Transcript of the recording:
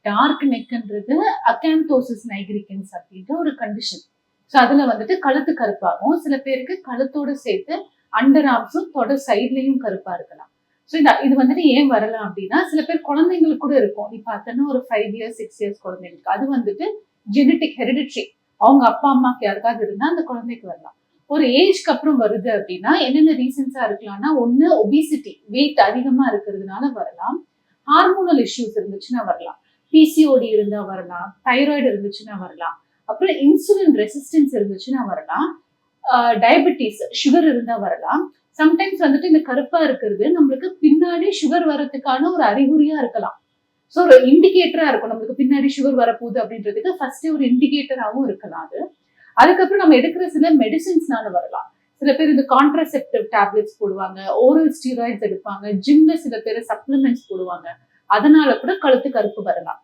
Dark நெக்ன்றது அகாந்தோசிஸ் nigricans அப்படின்ற ஒரு condition. So அதுல வந்துட்டு கழுத்து கருப்பாகும். சில பேருக்கு கழுத்தோட சேர்த்து அண்டர் ஆர்ம்ஸும் தொடர் சைட்லயும் கருப்பா இருக்கலாம். ஸோ இது வந்துட்டு ஏன் வரலாம் அப்படின்னா, சில பேர் குழந்தைங்களுக்கு கூட இருக்கும். நீ பார்த்தோன்னா ஒரு 5 இயர்ஸ் 6 இயர்ஸ் குழந்தைங்களுக்கு அது வந்துட்டு ஜெனட்டிக் ஹெரிடிட்ரி. அவங்க அப்பா அம்மாக்கு யாருக்காவது இருந்தா அந்த குழந்தைக்கு வரலாம். ஒரு ஏஜ்க்கு அப்புறம் வருது அப்படின்னா என்னென்ன ரீசன்ஸா இருக்கலாம்னா, ஒண்ணு ஒபிசிட்டி வெயிட் அதிகமா இருக்கிறதுனால வரலாம். ஹார்மோனல் இஷ்யூஸ் இருந்துச்சுன்னா வரலாம். பிசிஓடி இருந்தா வரலாம். தைராய்டு இருந்துச்சுன்னா வரலாம். அப்புறம் இன்சுலின் ரெசிஸ்டன்ஸ் இருந்துச்சுன்னா வரலாம். டயபெட்டிஸ் சுகர் இருந்தா வரலாம். சம்டைம்ஸ் வந்துட்டு இந்த கருப்பா இருக்கிறது நம்மளுக்கு பின்னாடி சுகர் வரதுக்கான ஒரு அறிகுறியா இருக்கலாம். ஸோ ஒரு இண்டிகேட்டரா இருக்கும். நம்மளுக்கு பின்னாடி சுகர் வரப்போகுது அப்படின்றதுக்கு ஃபர்ஸ்ட் ஒரு இண்டிகேட்டராகவும் இருக்கலாம் அது. அதுக்கப்புறம் நம்ம எடுக்கிற சில மெடிசின்ஸ்னால வரலாம். சில பேர் இந்த கான்ட்ராசெப்டிவ் டேப்லெட்ஸ் போடுவாங்க, ஓரல் ஸ்டீராய்ட்ஸ் எடுப்பாங்க, ஜிம்ல சில பேர் சப்ளிமெண்ட்ஸ் போடுவாங்க. அதனால கூட கழுத்து கருப்பு வரலாம்.